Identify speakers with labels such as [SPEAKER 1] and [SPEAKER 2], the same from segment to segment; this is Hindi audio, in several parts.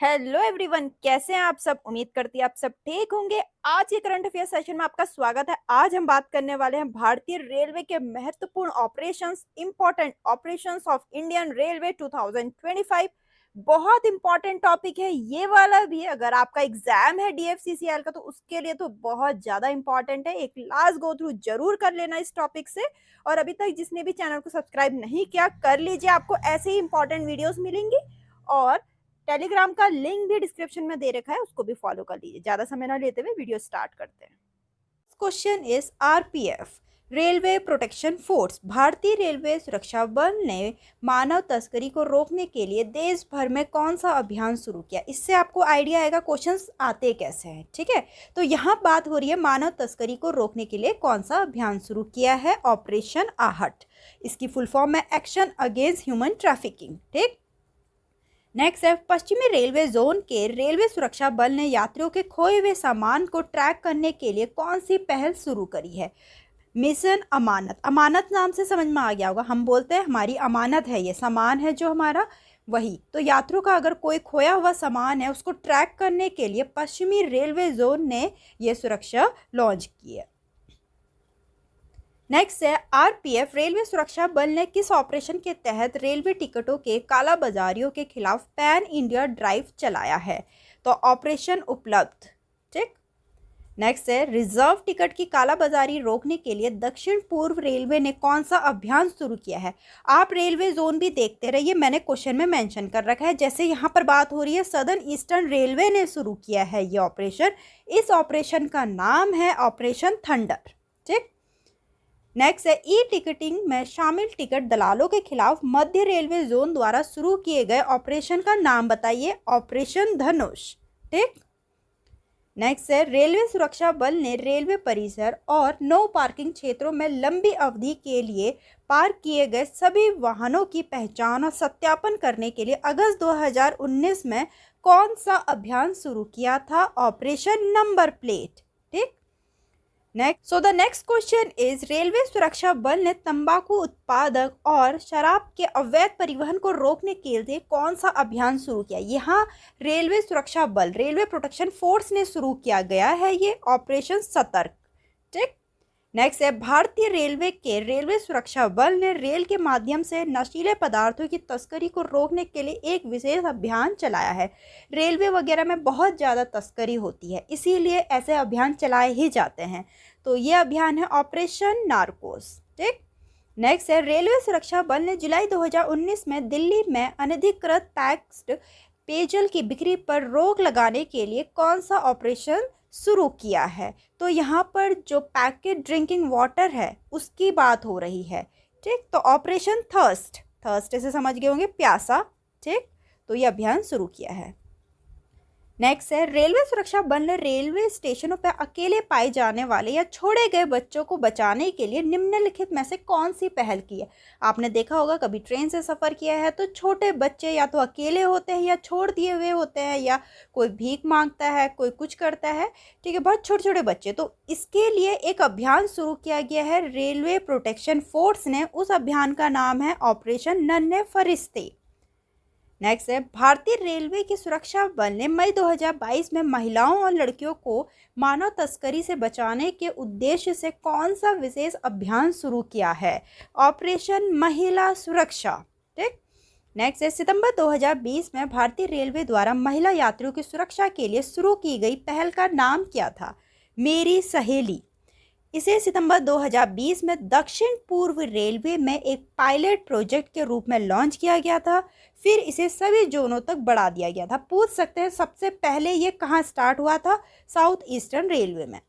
[SPEAKER 1] हेलो एवरीवन, कैसे हैं आप सब। उम्मीद करती है आप सब ठीक होंगे। आज के करंट अफेयर सेशन में आपका स्वागत है। आज हम बात करने वाले हैं भारतीय रेलवे के महत्वपूर्ण operations, important operations of Indian railway 2025। बहुत इंपॉर्टेंट टॉपिक है ये वाला भी। अगर आपका एग्जाम है डीएफसीसीएल का तो उसके लिए तो बहुत ज्यादा इंपॉर्टेंट है। एक लास्ट गो थ्रू जरूर कर लेना इस टॉपिक से। और अभी तक जिसने भी चैनल को सब्सक्राइब नहीं किया कर लीजिए, आपको ऐसे ही इंपॉर्टेंट वीडियोस मिलेंगी। और टेलीग्राम का लिंक भी डिस्क्रिप्शन में दे रखा है, उसको भी फॉलो कर लीजिए। ज्यादा समय ना लेते हुए वीडियो स्टार्ट करते हैं। Question is RPF, railway protection force, भारतीय रेलवे सुरक्षा बल ने मानव तस्करी को रोकने के लिए देश भर में कौन सा अभियान शुरू किया। इससे आपको आइडिया आएगा क्वेश्चंस आते कैसे हैं। ठीक है, तो यहाँ बात हो रही है मानव तस्करी को रोकने के लिए कौन सा अभियान शुरू किया है। ऑपरेशन आहट, इसकी फुल फॉर्म है एक्शन अगेंस्ट ह्यूमन ट्रैफिकिंग। ठीक, नेक्स्ट है पश्चिमी रेलवे जोन के रेलवे सुरक्षा बल ने यात्रियों के खोए हुए सामान को ट्रैक करने के लिए कौन सी पहल शुरू करी है। मिशन अमानत, अमानत नाम से समझ में आ गया होगा। हम बोलते हैं हमारी अमानत है, ये सामान है जो हमारा, वही। तो यात्रियों का अगर कोई खोया हुआ सामान है उसको ट्रैक करने के लिए पश्चिमी रेलवे जोन ने ये सुरक्षा लॉन्च की है। नेक्स्ट है आरपीएफ, रेलवे सुरक्षा बल ने किस ऑपरेशन के तहत रेलवे टिकटों के कालाबाजारियों के खिलाफ पैन इंडिया ड्राइव चलाया है। तो ऑपरेशन उपलब्ध। ठीक, नेक्स्ट है रिजर्व टिकट की कालाबाजारी रोकने के लिए दक्षिण पूर्व रेलवे ने कौन सा अभियान शुरू किया है। आप रेलवे जोन भी देखते रहिए, मैंने क्वेश्चन में मेंशन कर रखा है। जैसे यहाँ पर बात हो रही है सदर्न ईस्टर्न रेलवे ने शुरू किया है ये ऑपरेशन। इस ऑपरेशन का नाम है ऑपरेशन थंडर। ठीक, नेक्स्ट है ई टिकटिंग में शामिल टिकट दलालों के खिलाफ मध्य रेलवे जोन द्वारा शुरू किए गए ऑपरेशन का नाम बताइए। ऑपरेशन धनुष। ठीक, नेक्स्ट है रेलवे सुरक्षा बल ने रेलवे परिसर और नो पार्किंग क्षेत्रों में लंबी अवधि के लिए पार्क किए गए सभी वाहनों की पहचान और सत्यापन करने के लिए अगस्त 2019 में कौन सा अभियान शुरू किया था। Operation number plate. ठीक, next, so the next question is railway Suraksha Bal ने तंबाकू उत्पादक और शराब के अवैध परिवहन को रोकने के लिए कौन सा अभियान शुरू किया। यहाँ रेलवे सुरक्षा बल, रेलवे प्रोटेक्शन फोर्स ने शुरू किया गया है ये ऑपरेशन सतर्क। ठीक, नेक्स्ट है भारतीय रेलवे के रेलवे सुरक्षा बल ने रेल के माध्यम से नशीले पदार्थों की तस्करी को रोकने के लिए एक विशेष अभियान चलाया है। रेलवे वगैरह में बहुत ज़्यादा तस्करी होती है, इसीलिए ऐसे अभियान चलाए ही जाते हैं। तो ये अभियान है ऑपरेशन नार्कोस। ठीक, नेक्स्ट है रेलवे सुरक्षा बल ने जुलाई 2019 में दिल्ली में अनधिकृत पैक्ड पेयजल की बिक्री पर रोक लगाने के लिए कौन सा ऑपरेशन शुरू किया है। तो यहाँ पर जो पैकेट ड्रिंकिंग वाटर है उसकी बात हो रही है। ठीक, तो ऑपरेशन थर्स्ट, थर्स्ट से समझ गए होंगे प्यासा। ठीक, तो ये अभियान शुरू किया है। नेक्स्ट है रेलवे सुरक्षा बल ने रेलवे स्टेशनों पर अकेले पाए जाने वाले या छोड़े गए बच्चों को बचाने के लिए निम्नलिखित में से कौन सी पहल की है। आपने देखा होगा कभी ट्रेन से सफ़र किया है तो छोटे बच्चे या तो अकेले होते हैं या छोड़ दिए हुए होते हैं, या कोई भीख मांगता है, कोई कुछ करता है। ठीक है, बहुत छोटे छोटे बच्चे। तो इसके लिए एक अभियान शुरू किया गया है रेलवे प्रोटेक्शन फोर्स ने। उस अभियान का नाम है ऑपरेशन नन्हे फरिश्ते। नेक्स्ट है भारतीय रेलवे की सुरक्षा बल ने मई 2022 में महिलाओं और लड़कियों को मानव तस्करी से बचाने के उद्देश्य से कौन सा विशेष अभियान शुरू किया है। ऑपरेशन महिला सुरक्षा। ठीक, नेक्स्ट है सितंबर 2020 में भारतीय रेलवे द्वारा महिला यात्रियों की सुरक्षा के लिए शुरू की गई पहल का नाम क्या था। मेरी सहेली। इसे सितंबर 2020 में दक्षिण पूर्व रेलवे में एक पायलट प्रोजेक्ट के रूप में लॉन्च किया गया था। फिर इसे सभी जोनों तक बढ़ा दिया गया था। पूछ सकते हैं सबसे पहले ये कहाँ स्टार्ट हुआ था। साउथ ईस्टर्न रेलवे में।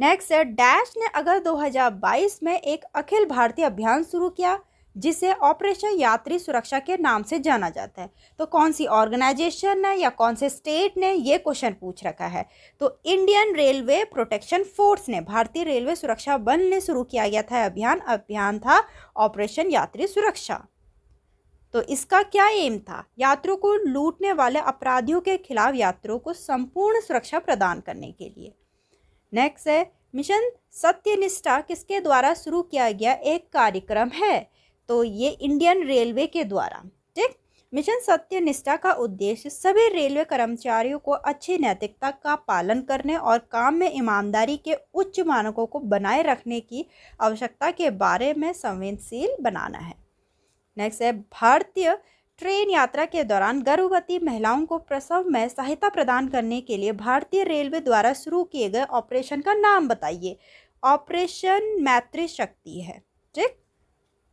[SPEAKER 1] नेक्स्ट है डैश ने अगस्त 2022 में एक अखिल भारतीय अभियान शुरू किया जिसे ऑपरेशन यात्री सुरक्षा के नाम से जाना जाता है। तो कौन सी ऑर्गेनाइजेशन ने या कौन से स्टेट ने, ये क्वेश्चन पूछ रखा है। तो इंडियन रेलवे प्रोटेक्शन फोर्स ने, भारतीय रेलवे सुरक्षा बल ने शुरू किया गया था अभियान था ऑपरेशन यात्री सुरक्षा। तो इसका क्या एम था। यात्रियों को लूटने वाले अपराधियों के खिलाफ यात्रियों को संपूर्ण सुरक्षा प्रदान करने के लिए। नेक्स्ट है मिशन सत्यनिष्ठा किसके द्वारा शुरू किया गया एक कार्यक्रम है। तो ये इंडियन रेलवे के द्वारा। ठीक, मिशन सत्य निष्ठा का उद्देश्य सभी रेलवे कर्मचारियों को अच्छी नैतिकता का पालन करने और काम में ईमानदारी के उच्च मानकों को बनाए रखने की आवश्यकता के बारे में संवेदनशील बनाना है। नेक्स्ट है, भारतीय ट्रेन यात्रा के दौरान गर्भवती महिलाओं को प्रसव में सहायता प्रदान करने के लिए भारतीय रेलवे द्वारा शुरू किए गए ऑपरेशन का नाम बताइए। ऑपरेशन मैत्री शक्ति है। ठीक।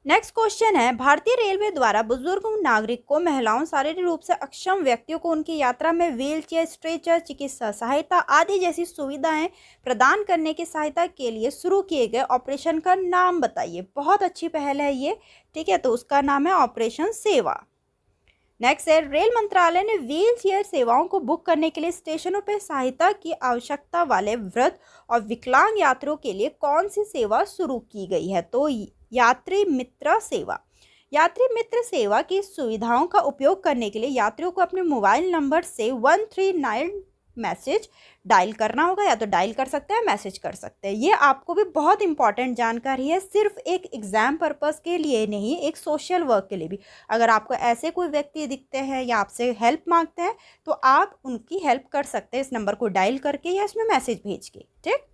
[SPEAKER 1] नेक्स्ट क्वेश्चन है, भारतीय रेलवे द्वारा बुजुर्ग नागरिक महिलाओं, शारीरिक रूप से अक्षम व्यक्तियों को उनकी यात्रा में व्हीलचेयर, स्ट्रेचर, चिकित्सा सहायता आदि जैसी सुविधाएं प्रदान करने की सहायता के लिए शुरू किए गए ऑपरेशन का नाम बताइए। बहुत अच्छी पहल है ये। ठीक है, तो उसका नाम है ऑपरेशन सेवा। नेक्स्ट है, रेल मंत्रालय ने व्हील चेयर सेवाओं को बुक करने के लिए स्टेशनों पर सहायता की आवश्यकता वाले वृद्ध और विकलांग यात्रियों के लिए कौन सी सेवा शुरू की गई है? तो यात्री मित्र सेवा। यात्री मित्र सेवा की सुविधाओं का उपयोग करने के लिए यात्रियों को अपने मोबाइल नंबर से 139 मैसेज डायल करना होगा, या तो डायल कर सकते हैं, मैसेज कर सकते हैं। ये आपको भी बहुत इंपॉर्टेंट जानकारी है, सिर्फ एक एग्जाम पर्पस के लिए नहीं, एक सोशल वर्क के लिए भी। अगर आपको ऐसे कोई व्यक्ति दिखते हैं या आपसे हेल्प मांगते हैं तो आप उनकी हेल्प कर सकते हैं इस नंबर को डायल करके या इसमें मैसेज भेज के। ठीक।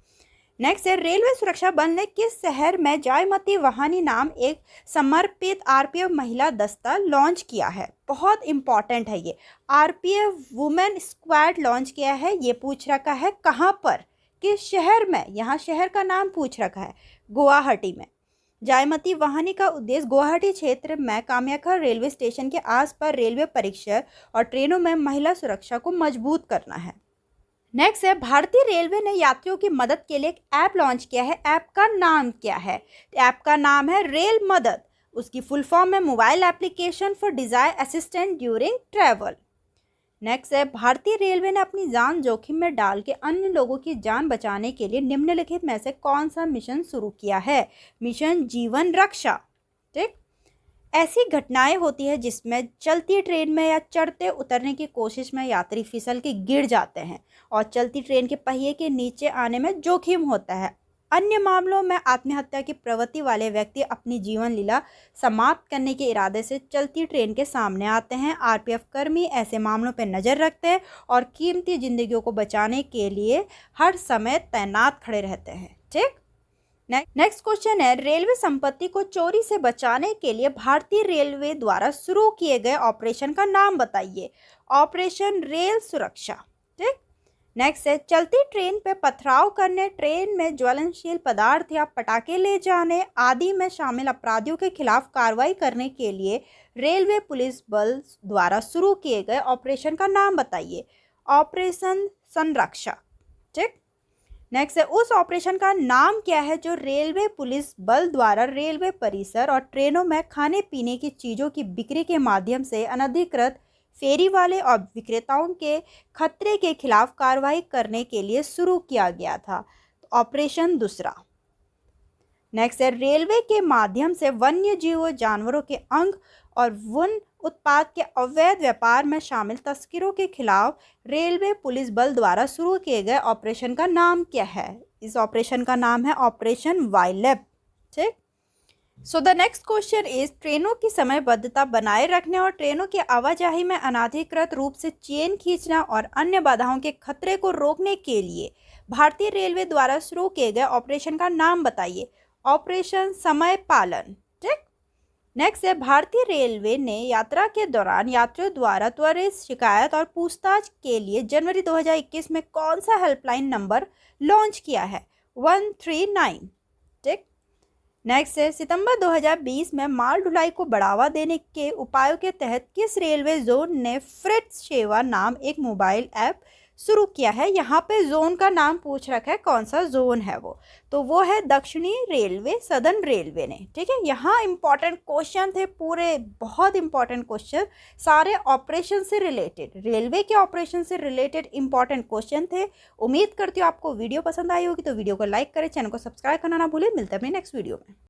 [SPEAKER 1] नेक्स्ट है, रेलवे सुरक्षा बल ने किस शहर में जयमती वाहिनी नाम एक समर्पित आरपीएफ महिला दस्ता लॉन्च किया है? बहुत इंपॉर्टेंट है ये। आरपीएफ वुमेन स्क्वाड लॉन्च किया है। ये पूछ रखा है कहाँ पर, किस शहर में? यहाँ शहर का नाम पूछ रखा है, गुवाहाटी में। जयमती वाहिनी का उद्देश्य गुवाहाटी क्षेत्र में कामाख्या रेलवे स्टेशन के आसपास रेलवे परिसर और ट्रेनों में महिला सुरक्षा को मजबूत करना है। नेक्स्ट है, भारतीय रेलवे ने यात्रियों की मदद के लिए एक ऐप लॉन्च किया है। ऐप का नाम क्या है? ऐप का नाम है रेल मदद। उसकी फुल फॉर्म है mobile application for Dzire assistant during travel. Next है, भारतीय रेलवे ने अपनी जान जोखिम में डाल के अन्य लोगों की जान बचाने के लिए निम्नलिखित में से कौन सा मिशन शुरू किया है? मिशन जीवन रक्षा। ठीक। ऐसी घटनाएं होती है जिसमें चलती ट्रेन में या चढ़ते उतरने की कोशिश में यात्री फिसल के गिर जाते हैं और चलती ट्रेन के पहिए के नीचे आने में जोखिम होता है। अन्य मामलों में आत्महत्या की प्रवृत्ति वाले व्यक्ति अपनी जीवन लीला समाप्त करने के इरादे से चलती ट्रेन के सामने आते हैं। आरपीएफ कर्मी ऐसे मामलों पर नज़र रखते हैं और कीमती जिंदगियों को बचाने के लिए हर समय तैनात खड़े रहते हैं। ठीक। नेक्स्ट क्वेश्चन है, रेलवे संपत्ति को चोरी से बचाने के लिए भारतीय रेलवे द्वारा शुरू किए गए ऑपरेशन का नाम बताइए। ऑपरेशन रेल सुरक्षा। ठीक। नेक्स्ट है, चलती ट्रेन पे पथराव करने, ट्रेन में ज्वलनशील पदार्थ या पटाखे ले जाने आदि में शामिल अपराधियों के खिलाफ कार्रवाई करने के लिए रेलवे पुलिस बल द्वारा शुरू किए गए ऑपरेशन का नाम बताइए। ऑपरेशन संरक्षा। ठीक। नेक्स्ट है, उस ऑपरेशन का नाम क्या है जो रेलवे पुलिस बल द्वारा रेलवे परिसर और ट्रेनों में खाने पीने की चीज़ों की बिक्री के माध्यम से अनधिकृत फेरी वाले और विक्रेताओं के खतरे के खिलाफ कार्रवाई करने के लिए शुरू किया गया था? ऑपरेशन दूसरा। नेक्स्ट है, रेलवे के माध्यम से वन्य जीवों, जानवरों के अंग और वन उत्पाद के अवैध व्यापार में शामिल तस्करों के खिलाफ रेलवे पुलिस बल द्वारा शुरू किए गए ऑपरेशन का नाम क्या है? इस ऑपरेशन का नाम है ऑपरेशन वाइलैप। ठीक। सो द नेक्स्ट क्वेश्चन इज, ट्रेनों की समयबद्धता बनाए रखने और ट्रेनों की आवाजाही में अनाधिकृत रूप से चेन खींचना और अन्य बाधाओं के खतरे को रोकने के लिए भारतीय रेलवे द्वारा शुरू किए गए ऑपरेशन का नाम बताइए। ऑपरेशन समय पालन। ठीक। नेक्स्ट है, भारतीय रेलवे ने यात्रा के दौरान यात्रियों द्वारा त्वरित शिकायत और पूछताछ के लिए जनवरी 2021 में कौन सा हेल्पलाइन नंबर लॉन्च किया है? 139। ठीक। नेक्स्ट है, सितंबर 2020 में माल ढुलाई को बढ़ावा देने के उपायों के तहत किस रेलवे जोन ने फ्रेट सेवा नाम एक मोबाइल ऐप शुरू किया है? यहाँ पे जोन का नाम पूछ रखा है, कौन सा जोन है वो? तो वो है दक्षिणी रेलवे, सदर्न रेलवे ने। ठीक है, यहाँ इंपॉर्टेंट क्वेश्चन थे पूरे, बहुत इंपॉर्टेंट क्वेश्चन, सारे ऑपरेशन से रिलेटेड, रेलवे के ऑपरेशन से रिलेटेड इंपॉर्टेंट क्वेश्चन थे। उम्मीद करती हूँ आपको वीडियो पसंद आई होगी, तो वीडियो को लाइक करें, चैनल को सब्सक्राइब करना ना भूलें। मिलते हैं अपने नेक्स्ट वीडियो में।